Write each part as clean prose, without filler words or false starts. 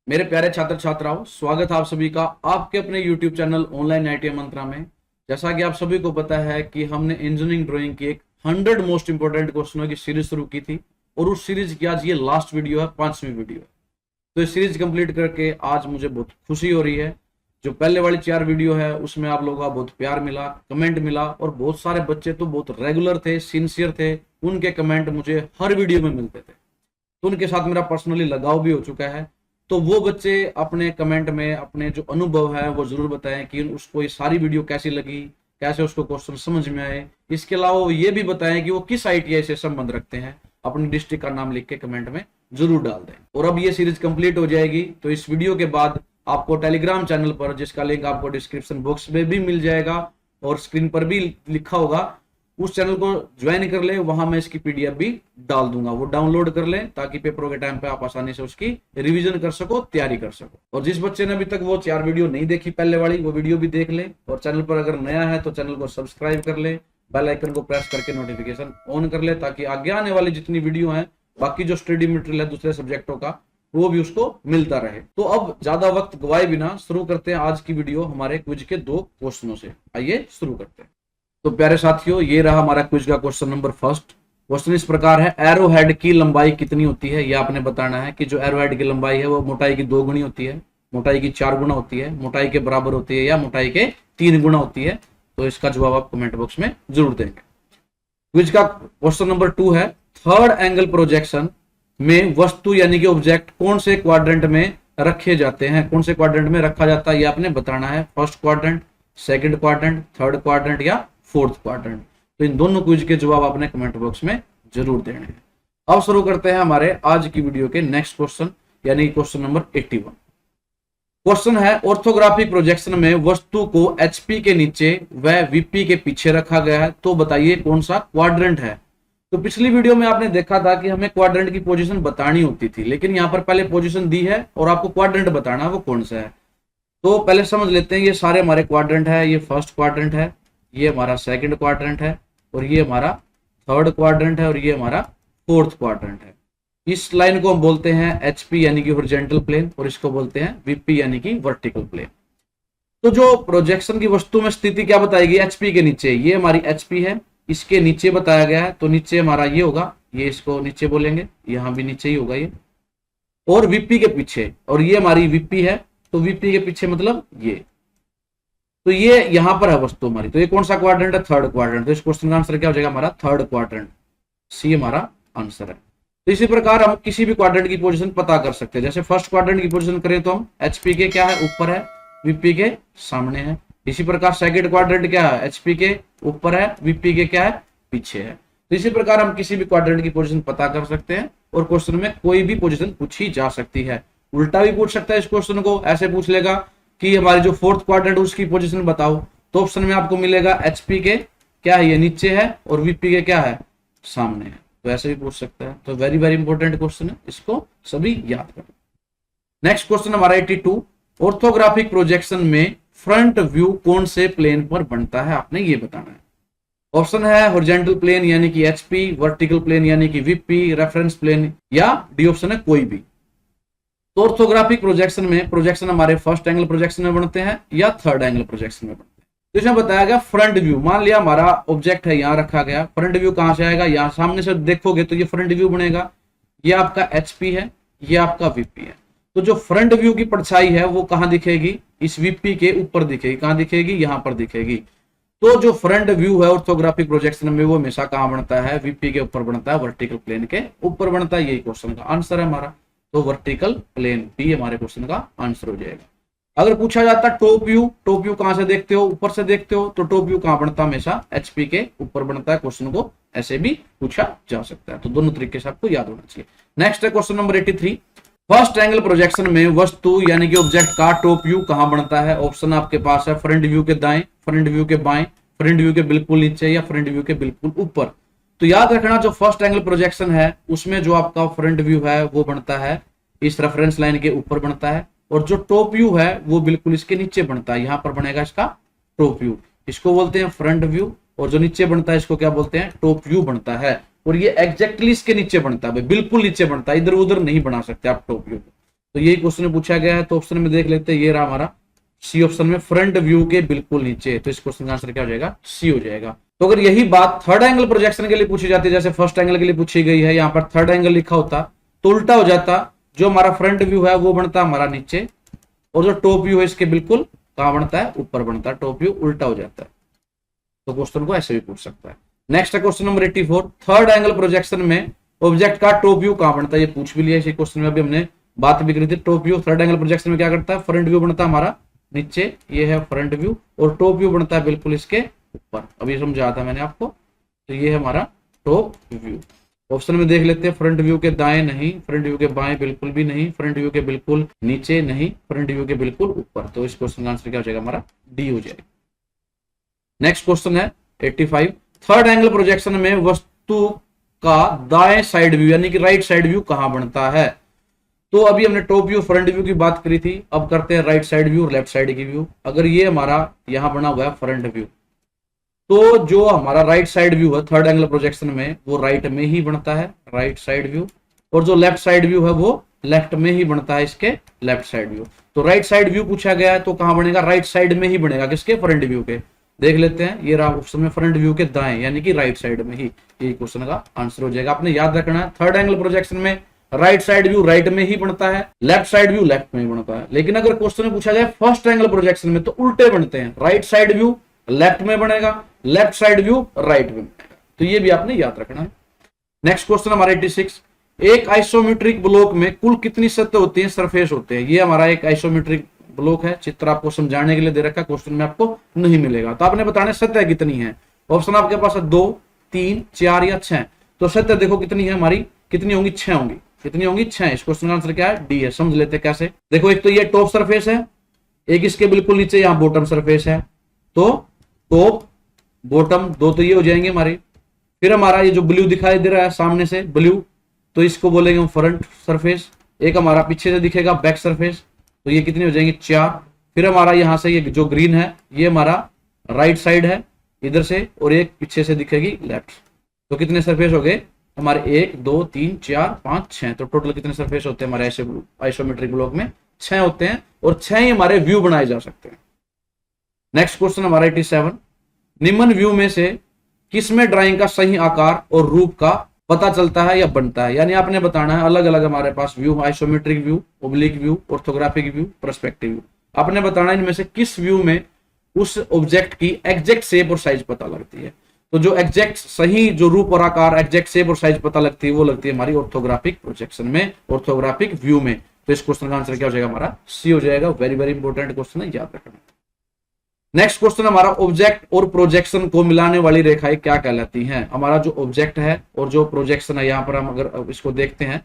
मेरे प्यारे छात्र छात्राओं, स्वागत है आप सभी का आपके अपने YouTube चैनल ऑनलाइन आईटीआई मंत्रा में। जैसा कि आप सभी को पता है कि हमने इंजीनियरिंग ड्राइंग की एक 100 मोस्ट इंपोर्टेंट क्वेश्चनों की सीरीज शुरू की थी और उस सीरीज की आज ये लास्ट वीडियो है, 5वीं वीडियो है। तो इस सीरीज कंप्लीट करके आज मुझे बहुत खुशी हो रही है। जो पहले वाली 4 वीडियो है उसमें आप लोगों का बहुत प्यार मिला, कमेंट मिला और बहुत सारे बच्चे तो बहुत रेगुलर थे, सिंसियर थे। उनके कमेंट मुझे हर वीडियो में मिलते थे, तो उनके साथ मेरा पर्सनली लगाव भी हो चुका है। तो वो बच्चे अपने कमेंट में अपने जो अनुभव है वो जरूर बताएं कि उसको ये सारी वीडियो कैसी लगी, कैसे उसको क्वेश्चन समझ में आए। इसके अलावा वो ये भी बताएं कि वो किस आईटीआई से संबंध रखते हैं। अपनी डिस्ट्रिक्ट का नाम लिख के कमेंट में जरूर डाल दें। और अब ये सीरीज कंप्लीट हो जाएगी, तो इस वीडियो के बाद आपको टेलीग्राम चैनल पर, जिसका लिंक आपको डिस्क्रिप्शन बॉक्स में भी मिल जाएगा और स्क्रीन पर भी लिखा होगा, उस चैनल को ज्वाइन कर ले। वहां मैं इसकी पीडीएफ भी डाल दूंगा, वो डाउनलोड कर ले ताकि पेपरों के टाइम पे आप आसानी से उसकी रिवीजन कर सको, तैयारी कर सको। और जिस बच्चे ने अभी तक वो 4 वीडियो नहीं देखी पहले वाली, वो वीडियो भी देख ले। और चैनल पर अगर नया है तो चैनल को सब्सक्राइब कर ले, बेल आइकन को प्रेस करके नोटिफिकेशन ऑन कर ले, ताकि आगे आने वाली जितनी वीडियो है, बाकी जो स्टडी मटेरियल है दूसरे सब्जेक्टों का, वो भी उसको मिलता रहे। तो अब ज्यादा वक्त गवाए बिना शुरू करते हैं आज की वीडियो हमारे क्विज के 2 क्वेश्चनों से। आइए शुरू करते हैं। तो प्यारे साथियों, ये रहा हमारा क्विज का क्वेश्चन नंबर फर्स्ट। क्वेश्चन इस प्रकार है, एरो हेड की लंबाई कितनी होती है? ये आपने बताना है कि जो एरो हेड की लंबाई है वो मोटाई की 2 गुनी होती है, मोटाई की 4 गुना होती है, मोटाई के बराबर होती है या मोटाई के 3 गुना होती है। तो इसका जवाब आप कमेंट बॉक्स में जरूर देंगे। क्विज का क्वेश्चन नंबर 2 है, थर्ड एंगल प्रोजेक्शन में वस्तु यानी कि ऑब्जेक्ट कौन से क्वाड्रेंट में रखे जाते हैं? कौन से क्वाड्रेंट में रखा जाता है ये आपने बताना है। First quadrant, second quadrant, third quadrant या फोर्थ क्वाड्रेंट। तो इन दोनों क्विज के जवाब आपने कमेंट बॉक्स में जरूर देने हैं। अब शुरू करते हैं हमारे आज की वीडियो के नेक्स्ट क्वेश्चन, यानी क्वेश्चन नंबर 81। क्वेश्चन है, ऑर्थोग्राफिक प्रोजेक्शन में वस्तु को एचपी के नीचे व वीपी के पीछे रखा गया है, तो बताइए कौन सा क्वाड्रेंट है। तो पिछली वीडियो में आपने देखा था कि हमें क्वाड्रेंट की पोजीशन बतानी होती थी, लेकिन यहाँ पर पहले पोजीशन दी है और आपको क्वाड्रेंट बताना है वो कौन सा है। तो पहले समझ लेते हैं, ये सारे हमारे क्वाड्रेंट है। ये फर्स्ट क्वाड्रेंट है, ये हमारा सेकंड क्वाड्रेंट है, और ये हमारा थर्ड क्वाड्रेंट है, और ये हमारा फोर्थ क्वाड्रेंट है। इस लाइन को हम बोलते हैं एचपी यानी कि हॉरिजॉन्टल प्लेन, और इसको बोलते हैं वीपी यानी कि वर्टिकल प्लेन। तो जो प्रोजेक्शन की वस्तु में स्थिति क्या बताएगी? एचपी के नीचे, ये हमारी एचपी है, इसके नीचे बताया गया है, तो नीचे हमारा ये होगा, ये इसको नीचे बोलेंगे, यहां भी नीचे ही होगा ये। और वीपी के पीछे, और ये हमारी वीपी है, तो वीपी के पीछे मतलब ये। तो ये यहां पर है वस्तु हमारी। तो ये कौन सा क्वाड्रेंट है? Third quadrant. तो इस क्वेश्चन का आंसर क्या हो जाएगा? हमारा थर्ड क्वाड्रेंट, सी हमारा आंसर है। तो इसी प्रकार हम किसी भी क्वाड्रेंट की पोजीशन पता कर सकते हैं। जैसे फर्स्ट क्वाड्रेंट की पोजीशन करें तो हम एचपी के क्या है? ऊपर है, वीपी के सामने है। इसी प्रकार सेकंड क्वाड्रेंट क्या है? एचपी के ऊपर है, वीपी के क्या है? पीछे है। तो इसी प्रकार हम किसी भी क्वाड्रेंट की पोजीशन पता कर सकते हैं, और क्वेश्चन में कोई भी पोजीशन पूछी जा सकती है। उल्टा भी पूछ सकता है, इस क्वेश्चन को ऐसे पूछ लेगा कि हमारी जो फोर्थ क्वाड्रेंट उसकी पोजीशन बताओ, तो ऑप्शन में आपको मिलेगा एचपी के क्या है? ये नीचे है, और वीपी के क्या है? सामने है। तो ऐसे भी पूछ सकता है। तो वेरी वेरी इंपॉर्टेंट क्वेश्चन है, इसको सभी याद करें। नेक्स्ट क्वेश्चन हमारा 82, ऑर्थोग्राफिक प्रोजेक्शन में फ्रंट व्यू कौन से प्लेन पर बनता है? आपने ये बताना है। ऑप्शन है हॉरिजॉन्टल प्लेन यानी कि एचपी, वर्टिकल प्लेन यानी कि वीपी, रेफरेंस प्लेन, या डी ऑप्शन है कोई भी। तो ऑर्थोग्राफिक प्रोजेक्शन में प्रोजेक्शन हमारे फर्स्ट एंगल प्रोजेक्शन में बनते हैं या थर्ड एंगल प्रोजेक्शन में बनते हैं। तो इसमें बताया गया फ्रंट व्यू। मान लिया हमारा ऑब्जेक्ट है, यहां रखा गया, फ्रंट व्यू कहां से आएगा? यहां सामने से देखोगे तो ये फ्रंट व्यू बनेगा। ये आपका एचपी है, ये आपका वीपी है। तो जो फ्रंट व्यू की परछाई है वो कहां दिखेगी? इस वीपी के ऊपर दिखेगी। कहां दिखेगी? यहां पर दिखेगी। तो जो फ्रंट व्यू है ऑर्थोग्राफिक प्रोजेक्शन में, वो हमेशा कहां बनता है? वीपी के ऊपर बनता है, वर्टिकल प्लेन के ऊपर बनता है। यही क्वेश्चन का आंसर है हमारा। तो वर्टिकल प्लेन बी हमारे क्वेश्चन का आंसर हो जाएगा। अगर पूछा जाता टॉप व्यू, टॉप व्यू कहां से देखते हो? ऊपर से देखते हो, तो टॉप व्यू कहां बनता है? हमेशा एचपी के ऊपर बनता है। क्वेश्चन को ऐसे भी पूछा जा सकता है। तो दोनों तरीके से आपको याद होना चाहिए। नेक्स्ट है question number 83, first angle projection में वस्तु यानी कि ऑब्जेक्ट का टॉप व्यू कहां बनता है? ऑप्शन आपके पास है फ्रंट व्यू के दाएं, फ्रंट व्यू के बाएं, फ्रंट व्यू के बिल्कुल नीचे, या फ्रंट व्यू के बिल्कुल ऊपर। तो याद रखना, जो फर्स्ट एंगल प्रोजेक्शन है उसमें जो आपका फ्रंट व्यू है वो बनता है इस रेफरेंस लाइन के ऊपर बनता है, और जो टॉप व्यू है वो बिल्कुल इसके नीचे बनता है। यहां पर बनेगा इसका टॉप व्यू, इसको बोलते हैं फ्रंट व्यू। और जो नीचे बनता है इसको क्या बोलते हैं? टॉप व्यू बनता है। और ये एग्जैक्टली इसके नीचे बनता है, बिल्कुल नीचे बनता है, इधर उधर नहीं बना सकते आप टॉप व्यू। तो यही क्वेश्चन पूछा गया है। तो ऑप्शन में देख लेते हैं, ये रहा हमारा सी ऑप्शन में, फ्रंट व्यू के बिल्कुल नीचे। तो इस क्वेश्चन का आंसर क्या हो जाएगा, सी हो जाएगा। तो अगर यही बात थर्ड एंगल प्रोजेक्शन के लिए पूछी जाती है, जैसे फर्स्ट एंगल के लिए पूछी गई है, यहाँ पर थर्ड एंगल लिखा होता तो उल्टा हो जाता, जो हमारा फ्रंट व्यू है वो बनता हमारा नीचे, और जो टॉप व्यू है इसके बिल्कुल कहां बनता है, ऊपर बनता है। टॉप व्यू उल्टा हो जाता है। तो क्वेश्चन को ऐसे भी पूछ सकता है। नेक्स्ट है question number 84, third angle projection में ऑब्जेक्ट का टॉप व्यू कहां बनता है, ये पूछ भी लिया इसी क्वेश्चन में, अभी हमने बात भी करी थी। Top view third angle projection में क्या करता है, फ्रंट व्यू बनता है हमारा नीचे, ये है फ्रंट व्यू, और टॉप व्यू बनता है बिल्कुल इसके ऊपर। अभी समझाया था मैंने आपको। तो ये है हमारा टॉप व्यू। ऑप्शन में देख लेते हैं, फ्रंट व्यू के दाएं नहीं, फ्रंट व्यू के बाएं बिल्कुल भी नहीं, फ्रंट व्यू के बिल्कुल नीचे नहीं, फ्रंट व्यू के बिल्कुल ऊपर। तो इस क्वेश्चन का आंसर क्या हो जाएगा, हमारा डी हो जाएगा। नेक्स्ट क्वेश्चन है 85, थर्ड एंगल प्रोजेक्शन में वस्तु का दाएं साइड व्यू यानी कि राइट साइड व्यू कहां बनता है। तो अभी हमने टॉप व्यू फ्रंट व्यू की बात करी थी, अब करते हैं राइट साइड व्यू और लेफ्ट साइड की व्यू। अगर ये हमारा यहां बना हुआ है फ्रंट व्यू, तो जो हमारा राइट साइड व्यू है थर्ड एंगल प्रोजेक्शन में, वो राइट में ही बनता है, राइट साइड व्यू, और जो लेफ्ट साइड व्यू है वो लेफ्ट में ही बनता है, इसके लेफ्ट साइड व्यू। तो राइट साइड व्यू पूछा गया है तो कहां बनेगा, राइट साइड में ही बनेगा, किसके, फ्रंट व्यू के। देख लेते हैं, ये रहा ऑप्शन में, फ्रंट व्यू के दाएं यानी कि राइट साइड में ही, ये क्वेश्चन का आंसर हो जाएगा। आपने याद रखना है, थर्ड एंगल प्रोजेक्शन में राइट साइड व्यू राइट में ही बनता है, लेफ्ट साइड व्यू लेफ्ट में ही बनता है। लेकिन अगर क्वेश्चन में पूछा जाए फर्स्ट एंगल प्रोजेक्शन में, तो उल्टे बनते हैं, राइट साइड व्यू लेफ्ट में बनेगा, लेफ्ट साइड व्यू राइट में बनेगा। तो ये भी आपने याद रखना है। नेक्स्ट क्वेश्चन हमारा 86, एक आइसोमेट्रिक ब्लॉक में कुल कितनी सतह होती है, सरफेस होते हैं। ये हमारा एक आइसोमेट्रिक ब्लॉक है, चित्र आपको समझाने के लिए दे रखा है, क्वेश्चन में आपको नहीं मिलेगा। तो आपने बताना सतह कितनी है। ऑप्शन आपके पास है 2, 3, 4 या 6। तो सतह देखो कितनी है हमारी, कितनी होंगी, 6 होंगी। कितनी होंगी, 6। इस क्वेश्चन का आंसर क्या है, डी है। समझ लेते हैं कैसे। देखो, एक तो ये टॉप सरफेस है, एक इसके बिल्कुल नीचे यहाँ बॉटम सरफेस है। तो टॉप बॉटम दो तो ये हो जाएंगे हमारे। फिर हमारा ये जो ब्लू दिखाई दे रहा है सामने से ब्लू, तो इसको बोलेंगे हम फ्रंट सरफेस। एक हमारा पीछे से दिखेगा बैक सरफेस, तो ये कितने हो जाएंगे, 4। फिर हमारा यहां से ये जो ग्रीन है ये हमारा राइट साइड है इधर से, और एक पीछे से दिखेगी लेफ्ट। तो कितने सरफेस हो गए हमारे, 1, 2, 3, 4, 5, 6। तो टोटल कितने सरफेस होते हैं हमारे ऐसे आइसोमेट्रिक ब्लॉक में, 6 होते हैं, और 6 ही हमारे व्यू बनाए जा सकते हैं। नेक्स्ट क्वेश्चन हमारा 87, निम्न व्यू में से किसमें ड्राइंग का सही आकार और रूप का पता चलता है या बनता है। यानी आपने बताना है, अलग अलग हमारे पास view, isometric view, oblique view, orthographic view, perspective view. आपने बताना है इनमें से किस व्यू में उस ऑब्जेक्ट की एग्जैक्ट शेप और साइज पता लगती है। तो जो एग्जैक्ट सही जो रूप और आकार, एग्जैक्ट शेप और साइज पता लगती है, वो लगती है हमारी ऑर्थोग्राफिक प्रोजेक्शन में, ऑर्थोग्राफिक व्यू में। तो इस क्वेश्चन का आंसर क्या हो जाएगा हमारा, सी हो जाएगा। वेरी वेरी इंपॉर्टेंट क्वेश्चन है, याद रखना। नेक्स्ट क्वेश्चन हमारा, ऑब्जेक्ट और प्रोजेक्शन को मिलाने वाली रेखाएं क्या कहलाती हैं। हमारा जो ऑब्जेक्ट है और जो प्रोजेक्शन है, यहाँ पर हम अगर इसको देखते हैं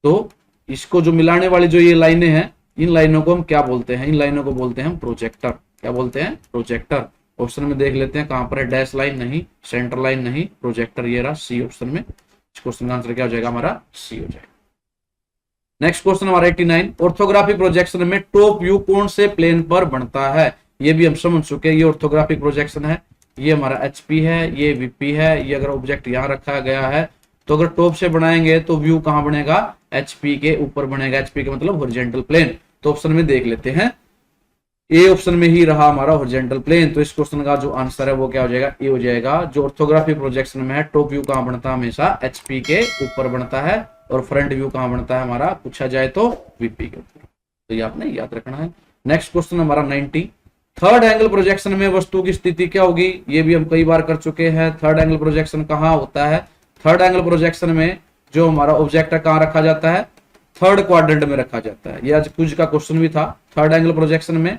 तो इसको जो मिलाने वाली जो ये लाइनें हैं, इन लाइनों को हम क्या बोलते हैं, इन लाइनों को बोलते हैं हम प्रोजेक्टर। क्या बोलते हैं, प्रोजेक्टर। ऑप्शन में देख लेते हैं कहां पर है, डैश लाइन नहीं, सेंटर लाइन नहीं, प्रोजेक्टर। ये रहा सी ऑप्शन में। इस क्वेश्चन का आंसर क्या हो जाएगा हमारा, सी हो जाएगा। नेक्स्ट क्वेश्चन हमारा 89, ऑर्थोग्राफिक प्रोजेक्शन में टॉप व्यू कौन से प्लेन पर बनता है। ये भी हम समझ चुके हैं, ये ऑर्थोग्राफिक प्रोजेक्शन है, ये हमारा एचपी है, ये वीपी है। ये अगर ऑब्जेक्ट यहाँ रखा गया है तो अगर टॉप से बनाएंगे तो व्यू कहां बनेगा, एचपी के ऊपर बनेगा। एचपी का मतलब हॉरिजॉन्टल प्लेन। तो ऑप्शन में देख लेते हैं, ए ऑप्शन में ही रहा हमारा हॉरिजॉन्टल प्लेन। तो इस क्वेश्चन का जो आंसर है वो क्या हो जाएगा, ए हो जाएगा। जो ऑर्थोग्राफिक प्रोजेक्शन में है, टॉप व्यू कहां बनता है, हमेशा एचपी के ऊपर बनता है, और फ्रंट व्यू कहां बनता है हमारा, पूछा जाए तो वीपी के ऊपर। तो ये आपने याद रखना है। नेक्स्ट क्वेश्चन हमारा 90, थर्ड एंगल प्रोजेक्शन में वस्तु की स्थिति क्या होगी। ये भी हम कई बार कर चुके हैं। थर्ड एंगल प्रोजेक्शन कहाँ होता है, थर्ड एंगल प्रोजेक्शन में जो हमारा ऑब्जेक्ट है कहाँ रखा जाता है, थर्ड क्वाड्रेंट में रखा जाता है। ये आज कुछ का क्वेश्चन भी था। थर्ड एंगल प्रोजेक्शन में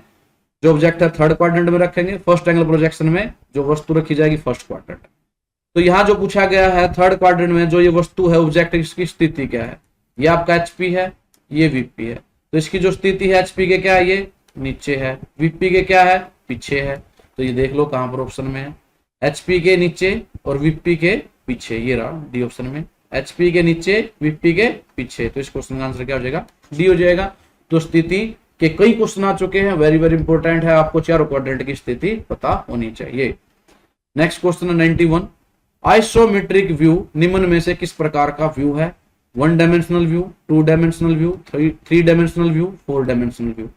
जो ऑब्जेक्ट है थर्ड क्वाड्रेंट में रखेंगे, फर्स्ट एंगल प्रोजेक्शन में जो वस्तु रखी जाएगी फर्स्ट क्वाड्रेंट। तो यहाँ जो पूछा गया है थर्ड क्वाड्रेंट में जो ये वस्तु है ऑब्जेक्ट, इसकी स्थिति क्या है। ये आपका एचपी है, ये वीपी है। तो इसकी जो स्थिति है एचपी के क्या है, ये नीचे है, वीपी के क्या है, पीछे है। तो ये देख लो कहां पर ऑप्शन में है, एचपी के नीचे और वीपी के पीछे। ये रहा डी ऑप्शन में, एचपी के नीचे, वीपी के पीछे। तो इस क्वेश्चन का आंसर क्या हो जाएगा, डी हो जाएगा। तो स्थिति के कई क्वेश्चन आ चुके हैं, वेरी वेरी इंपॉर्टेंट है, आपको चारों क्वाड्रेंट की स्थिति पता होनी चाहिए। नेक्स्ट क्वेश्चन 91, आइसोमेट्रिक व्यू निम्न में से किस प्रकार का व्यू है। 1 dimensional view, 2 dimensional view, 3 dimensional view, 4 dimensional view.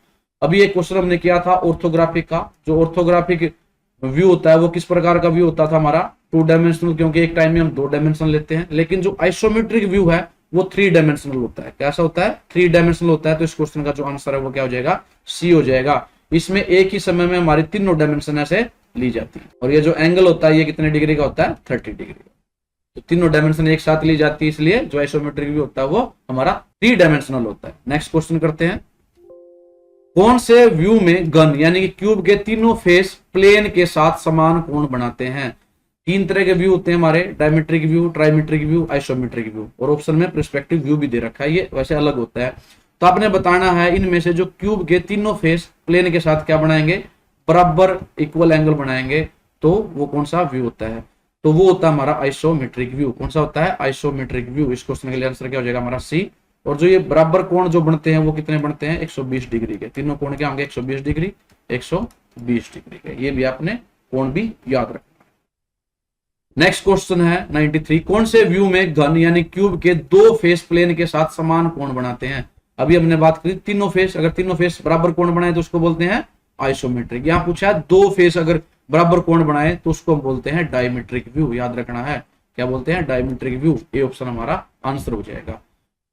अभी एक क्वेश्चन हमने किया था ऑर्थोग्राफिक का। जो ऑर्थोग्राफिक व्यू होता है वो किस प्रकार का व्यू होता था हमारा, 2 डायमेंशनल, क्योंकि एक टाइम में हम 2 डायमेंशन लेते हैं। लेकिन जो आइसोमेट्रिक व्यू है वो 3 डायमेंशनल होता है। कैसा होता है, 3 डायमेंशनल होता है। तो इस क्वेश्चन का जो आंसर है वो क्या हो जाएगा, सी हो जाएगा। इसमें एक ही समय में हमारी तीनों डायमेंशन ऐसे ली जाती है। और ये जो एंगल होता है ये कितने डिग्री का होता है, 30 डिग्री का। तो तीनों डायमेंशन एक साथ ली जाती है, इसलिए जो आइसोमेट्रिक व्यू होता है वो हमारा 3 डायमेंशनल होता है। नेक्स्ट क्वेश्चन करते हैं, कौन से व्यू में गन यानी कि क्यूब के तीनों फेस प्लेन के साथ समान कोण बनाते हैं। 3 तरह के व्यू होते हैं हमारे, dimetric view, trimetric view, isometric view. और ऑप्शन में पर्सपेक्टिव व्यू भी दे रखा है, ये वैसे अलग होता है। तो आपने बताना है इनमें से जो क्यूब के तीनों फेस प्लेन के साथ क्या बनाएंगे, बराबर इक्वल एंगल बनाएंगे, तो वो कौन सा व्यू होता है। तो वो होता है हमारा आइसोमेट्रिक व्यू। कौन सा होता है, आइसोमेट्रिक व्यू। इस क्वेश्चन के लिए आंसर क्या हो जाएगा हमारा सी। और जो ये बराबर कोण जो बनते हैं वो कितने बनते हैं, 120 डिग्री के। तीनों कोण क्या होंगे, 120 डिग्री, 120 डिग्री के। ये भी आपने कोण भी याद रखना। नेक्स्ट क्वेश्चन है 93, कौन से व्यू में घन यानी क्यूब के 2 फेस प्लेन के साथ समान कोण बनाते हैं। अभी हमने बात करी तीनों फेस, अगर तीनों फेस बराबर कोण बनाए तो उसको बोलते हैं आइसोमेट्रिक। यहां पूछा है 2 फेस अगर बराबर कोण बनाए तो उसको बोलते हैं डायमेट्रिक व्यू। याद रखना है, क्या बोलते हैं, डायमेट्रिक व्यू। ये ऑप्शन हमारा आंसर हो जाएगा।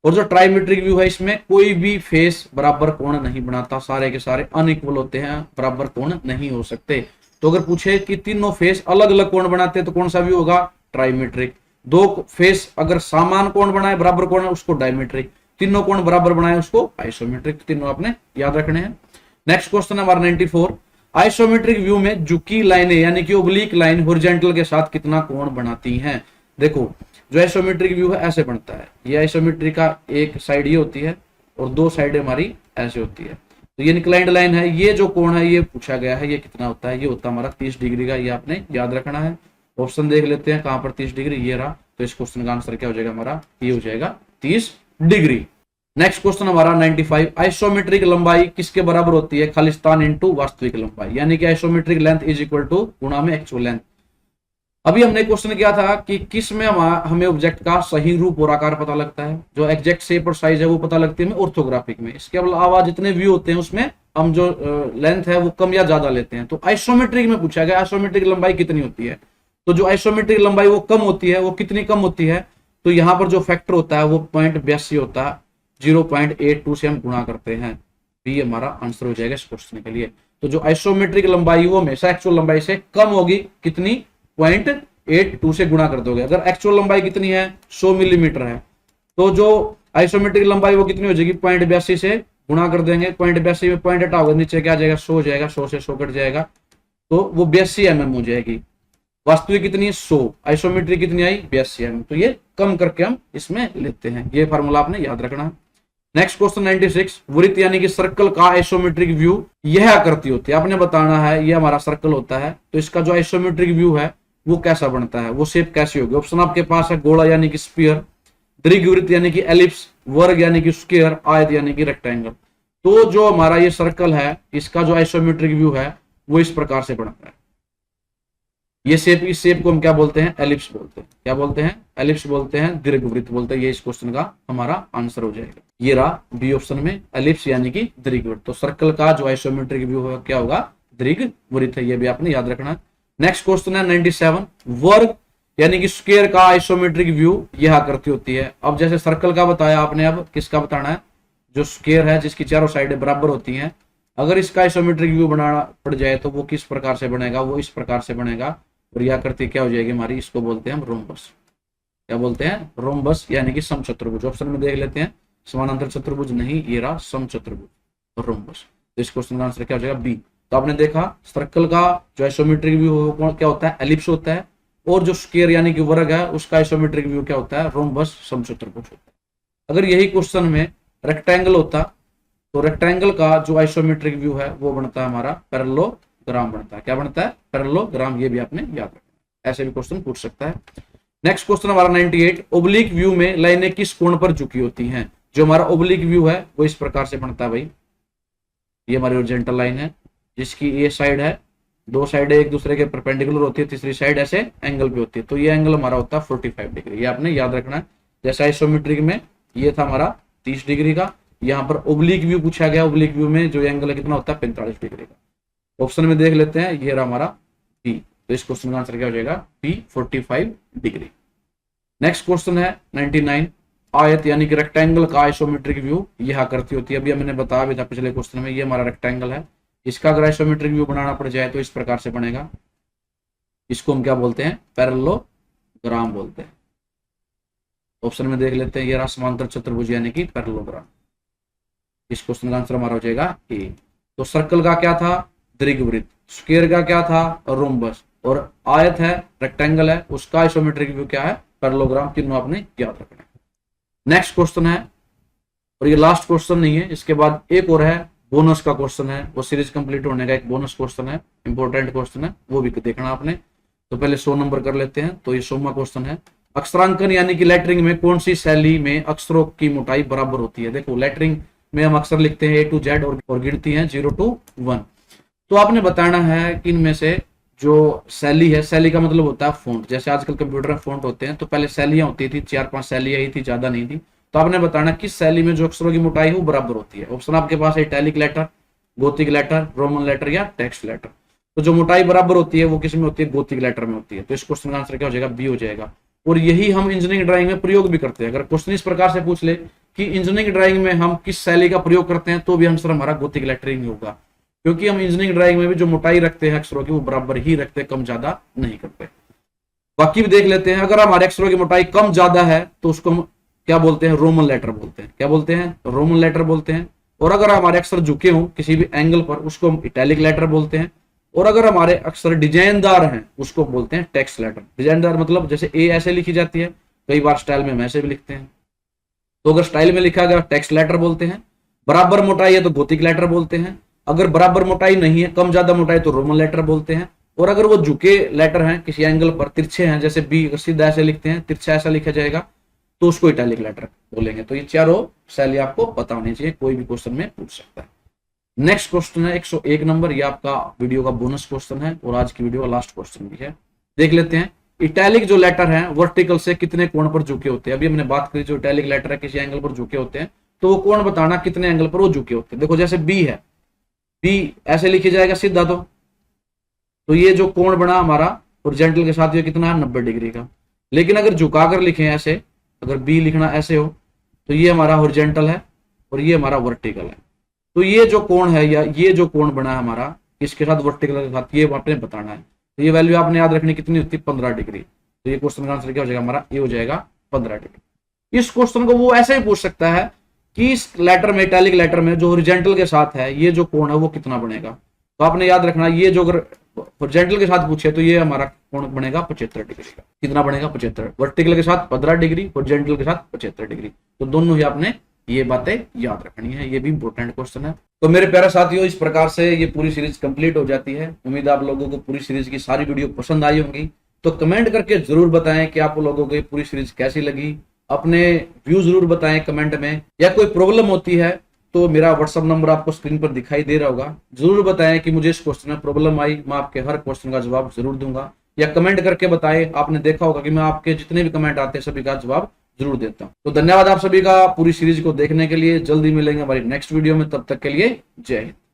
और जो ट्राइमेट्रिक व्यू है इसमें कोई भी फेस बराबर कोण नहीं बनाता, सारे के सारे अनइक्वल होते हैं, बराबर कोण नहीं हो सकते। तो अगर पूछे कि तीनों फेस अलग अलग कोण बनाते हैं तो कौन सा व्यू होगा, ट्राइमेट्रिक। 2 फेस अगर समान कोण बनाए, बराबर कोण है, उसको डायमेट्रिक। तीनों कोण बराबर बनाए उसको आइसोमेट्रिक। तीनों आपने याद रखने हैं। नेक्स्ट क्वेश्चन है हमारा 94, आइसोमेट्रिक व्यू में झुकी लाइनें यानी कि ओब्लिक लाइन हॉरिजॉन्टल के साथ कितना कोण बनाती हैं। देखो जो आइसोमेट्रिक व्यू है ऐसे बनता है, ये आइसोमेट्रिक का एक साइड ये होती है और 2 साइड हमारी ऐसे होती है। तो ये इंक्लाइंड लाइन है, ये जो कोण है ये पूछा गया है, ये कितना होता है, ये होता है हमारा 30 डिग्री का। ये आपने याद रखना है। ऑप्शन देख लेते हैं कहां पर 30 डिग्री, ये रहा। तो इस क्वेश्चन का आंसर क्या हो जाएगा हमारा, ये हो जाएगा 30 डिग्री। नेक्स्ट क्वेश्चन हमारा 95, आइसोमेट्रिक लंबाई किसके बराबर होती है, खालिस्तान इंटू वास्तविक लंबाई। यानी कि isometric length is equal to गुणा में एक्चुअल लेंथ। अभी हमने क्वेश्चन किया था कि किस में हमें ऑब्जेक्ट का सही रूप और आकार पता लगता है। जो एग्जैक्ट शेप और साइज है वो पता लगती है हमें ऑर्थोग्राफिक में। इसके अलावा जितने व्यू होते हैं उसमें हम जो लेंथ है वो कम या ज्यादा लेते हैं। तो आइसोमेट्रिक में पूछा गया आइसोमेट्रिक लंबाई कितनी होती है। तो जो आइसोमेट्रिक लंबाई वो कम होती है, वो कितनी कम होती है, तो यहाँ पर जो फैक्टर होता है वो 0.82 होता है। 0.82 से हम गुणा करते हैं, ये हमारा आंसर हो जाएगा इस क्वेश्चन के लिए। तो जो आइसोमेट्रिक लंबाई वो हमेशा एक्चुअल लंबाई से कम होगी, कितनी, 0.82 से गुणा कर दोगे। अगर एक्चुअल लंबाई कितनी है, 100 मिलीमीटर है, तो जो आइसोमेट्रिक लंबाई वो कितनी हो जाएगी, 0.82 से गुणा कर देंगे। 0.82 में पॉइंट हटा होगा, नीचे क्या आ जाएगा, 100 हो जाएगा, 100 से 100 कट जाएगा, तो वो 82 mm हो जाएगी। वास्तविक कितनी है, 100, आइसोमेट्रिक कितनी आई, 82 mm। तो ये कम करके हम इसमें लेते हैं, ये फार्मूला आपने याद रखना है। नेक्स्ट क्वेश्चन 96, वृत्त यानी कि सर्कल का आइसोमेट्रिक व्यू यह आकृति होती है। आपने बताना है ये हमारा सर्कल होता है, तो इसका जो आइसोमेट्रिक व्यू है वो कैसा बनता है, वो शेप कैसी होगी। ऑप्शन आपके पास है, गोला यानी कि स्फीयर, दीर्घवृत्त यानी कि एलिप्स, वर्ग यानी कि स्क्वायर, आयत यानी कि रेक्टेंगल। तो जो हमारा ये सर्कल है इसका जो आइसोमेट्रिक व्यू है वो इस प्रकार से बनता है। ये शेप, इस शेप को हम क्या बोलते हैं, एलिप्स बोलते हैं। क्या बोलते हैं, एलिप्स बोलते हैं, दीर्घवृत्त बोलते हैं। ये इस क्वेश्चन का हमारा आंसर हो जाएगा। ये रहा बी ऑप्शन में, एलिप्स यानी कि दीर्घवृत्त। तो सर्कल का जो आइसोमेट्रिक व्यू है क्या होगा, दीर्घवृत्त है। ये भी आपने याद रखना है। नेक्स्ट क्वेश्चन है 97, वर्ग यानी कि स्क्वायर का आइसोमेट्रिक व्यू यह आकृति होती है। अब जैसे सर्कल का बताया आपने, अब किसका बताना है, जो स्क्वायर है जिसकी चारों साइडें बराबर होती हैं, अगर इसका आइसोमेट्रिक व्यू बनाना पड़ जाए तो वो किस प्रकार से बनेगा, वो इस प्रकार से बनेगा। और यह आकृति क्या हो जाएगी हमारी, इसको बोलते हैं हम रोम्बस। क्या बोलते हैं, रोम्बस यानी कि समचतुर्भुज। ऑप्शन में देख लेते हैं, समानांतर चतुर्भुज नहीं, ये रहा समचतुर्भुज, रोम्बस। तो इस क्वेश्चन का आंसर क्या हो जाएगा, बी। तो आपने देखा सर्कल का जो आइसोमेट्रिक व्यू क्या होता है, एलिप्स होता है, और जो स्क्वायर यानी कि वर्ग है उसका आइसोमेट्रिक व्यू क्या होता है, रोम्बस समचतुर्भुज होता है। अगर यही क्वेश्चन में रेक्टेंगल होता तो रेक्टेंगल का जो आइसोमेट्रिक व्यू है वो बनता है हमारा पैरेललोग्राम बनता है। क्या बनता है, पैरेललोग्राम। ये भी आपने याद रखना, ऐसे भी क्वेश्चन पूछ सकता है। नेक्स्ट क्वेश्चन हमारा 98, ओब्लिक व्यू में लाइनें किस कोण पर झुकी होती हैं। जो हमारा ओब्लिक व्यू है वो इस प्रकार से बनता है भाई। ये हमारी ओरिजेंटल लाइन है जिसकी ये साइड है, 2 साइड एक दूसरे के परपेंडिकुलर होती है, तीसरी साइड ऐसे एंगल पे होती है। तो ये एंगल हमारा होता है 45 डिग्री। ये आपने याद रखना है। जैसे आइसोमेट्रिक में ये था हमारा 30 डिग्री का, यहाँ पर ओब्लिक व्यू पूछा गया, ओब्लिक व्यू में जो एंगल कितना होता है 45 डिग्री का। ऑप्शन में देख लेते हैं, ये रहा हमारा बी, तो इस क्वेश्चन का आंसर क्या हो जाएगा बी 45 डिग्री। नेक्स्ट क्वेश्चन है 99, आयत यानी कि रेक्टेंगल का आइसोमेट्रिक व्यू यह करती होती है। अभी हमने बताया भी था पिछले क्वेश्चन में, ये हमारा रेक्टेंगल है, इसका अगर आइसोमेट्रिक व्यू बनाना पड़ जाए तो इस प्रकार से बनेगा। इसको हम क्या बोलते हैं पैरेललोग्राम बोलते हैं। ऑप्शन में देख लेते हैं, ये रहा समांतर चतुर्भुज यानी कि पैरेललोग्राम। इस क्वेश्चन का आंसर हमारा हो जाएगा ए। तो सर्कल का क्या था दीर्घवृत्त, स्क्वायर का क्या था रोम्बस, और आयत है रेक्टेंगल है, उसका आइसोमेट्रिक व्यू क्या है पैरेललोग्राम। तीनों आपने याद रखना है। नेक्स्ट क्वेश्चन है, और ये लास्ट क्वेश्चन नहीं है, इसके बाद एक और है बोनस का क्वेश्चन है, वो सीरीज कंप्लीट होने का एक बोनस क्वेश्चन है, इंपॉर्टेंट क्वेश्चन है, वो भी देखना आपने। तो पहले 100 नंबर कर लेते हैं। तो ये 100वां क्वेश्चन है, अक्षरांकन यानी कि लेटरिंग में कौन सी शैली में अक्षरों की मोटाई बराबर होती है। देखो लेटरिंग में हम अक्षर लिखते हैं A to Z और गिनती हैं 0 to 1। तो आपने बताना है कि इनमें से जो शैली है, शैली का मतलब होता है फॉन्ट, जैसे आजकल कंप्यूटर में फॉन्ट होते हैं तो पहले शैलियां होती थी, 4-5 शैलियां ही थी, ज्यादा नहीं थी। तो आपने बताना किस शैली में जो अक्षरों की मोटाई है वो बराबर होती है। ऑप्शन आपके पास है italic letter, gothic letter, roman letter या टेक्स्ट लेटर। तो जो मोटाई बराबर होती है वो किस में होती है गोथिक लेटर में होती है। तो इस क्वेश्चन का आंसर क्या हो जाएगा बी हो जाएगा। और यही हम इंजीनियरिंग ड्राइंग में प्रयोग भी करते हैं। अगर क्वेश्चन इस प्रकार से पूछ ले कि इंजीनियरिंग ड्राइंग में हम किस शैली का प्रयोग करते हैं, तो भी आंसर हमारा गोथिक लेटरिंग होगा, क्योंकि हम इंजीनियरिंग ड्राइंग में भी जो मोटाई रखते हैं अक्षरों की वो बराबर ही रखते हैं, कम ज्यादा नहीं करते। बाकी भी देख लेते हैं, अगर हमारे अक्षरों की मोटाई कम ज्यादा है तो उसको हम क्या बोलते हैं रोमन लेटर बोलते हैं। क्या बोलते हैं रोमन लेटर बोलते हैं। और अगर हमारे अक्षर झुके हों किसी भी एंगल पर उसको हम इटैलिक लेटर बोलते हैं। और अगर हमारे अक्षर डिजाइनदार हैं उसको बोलते हैं टेक्स्ट लेटर। डिजाइनदार मतलब जैसे ए ऐसे लिखी जाती है, कई बार स्टाइल में हम ऐसे भी लिखते हैं, तो अगर स्टाइल में लिखा गया टेक्स्ट लेटर बोलते हैं। बराबर मोटाई है तो गोथिक लेटर बोलते हैं। अगर बराबर मोटाई नहीं है, कम ज्यादा मोटाई, तो रोमन लेटर बोलते हैं। और अगर वो झुके लेटर हैं किसी एंगल पर, तिरछे हैं, जैसे बी सीधा ऐसे लिखते हैं, तिरछा ऐसा लिखा जाएगा, तो उसको इटैलिक लेटर बोलेंगे। तो ये चारों शैली आपको पता होनी चाहिए, कोई भी क्वेश्चन में पूछ सकता है। नेक्स्ट क्वेश्चन है 101 नंबर, ये आपका वीडियो का बोनस क्वेश्चन है और आज की वीडियो का लास्ट क्वेश्चन भी है। देख लेते हैं, इटैलिक जो लेटर है वर्टिकल से कितने कोण पर झुके होते हैं। अभी हमने बात करी, जो इटैलिक लेटर है किसी एंगल पर झुके होते हैं, तो वो कोण बताना कितने एंगल पर वो झुके होते हैं। देखो जैसे बी है, बी ऐसे लिखी जाएगा सीधा, तो ये जो कोण बना हमारा हॉरिजॉन्टल के साथ ये कितना है 90 डिग्री का। लेकिन अगर झुकाकर लिखें ऐसे, अगर बी लिखना ऐसे हो, तो ये हमारा हॉरिजॉन्टल है और ये हमारा वर्टिकल है। तो ये जो कोण है या ये जो कोण बना है हमारा इसके साथ वर्टिकल के साथ, ये आपने बताना है। तो ये वैल्यू आपने याद रखनी कितनी होती है 15 डिग्री। तो ये क्वेश्चन का आंसर क्या हो जाएगा हमारा ये हो जाएगा 15 डिग्री। इस क्वेश्चन को वो ऐसे ही पूछ सकता है कि इस लेटर में, इटैलिक लेटर में जो हॉरिजॉन्टल के साथ है ये जो कोण है वो कितना बनेगा। तो आपने याद रखना, ये जो अगर हॉरिजॉन्टल के साथ पूछे तो ये हमारा कोण बनेगा 75 डिग्री का। कितना बनेगा 75। वर्टिकल के साथ 15 डिग्री, हॉरिजॉन्टल के साथ 75 डिग्री। तो दोनों ही आपने ये बातें याद रखनी है, ये भी इंपॉर्टेंट क्वेश्चन है। तो मेरे प्यारे साथियों, इस प्रकार से ये पूरी सीरीज कंप्लीट हो जाती है। उम्मीद है आप लोगों को पूरी सीरीज की सारी वीडियो पसंद आई होंगी। तो कमेंट करके जरूर बताएं कि आप लोगों को ये पूरी सीरीज कैसी लगी। अपने व्यू जरूर बताएं कमेंट में, या कोई प्रॉब्लम होती है तो मेरा व्हाट्सअप नंबर आपको स्क्रीन पर दिखाई दे रहा होगा। जरूर बताएं कि मुझे इस क्वेश्चन में प्रॉब्लम आई, मैं आपके हर क्वेश्चन का जवाब जरूर दूंगा। या कमेंट करके बताएं, आपने देखा होगा कि मैं आपके जितने भी कमेंट आते हैं सभी का जवाब जरूर देता हूं। तो धन्यवाद आप सभी का पूरी सीरीज को देखने के लिए। जल्दी मिलेंगे हमारी नेक्स्ट वीडियो में, तब तक के लिए जय हिंद।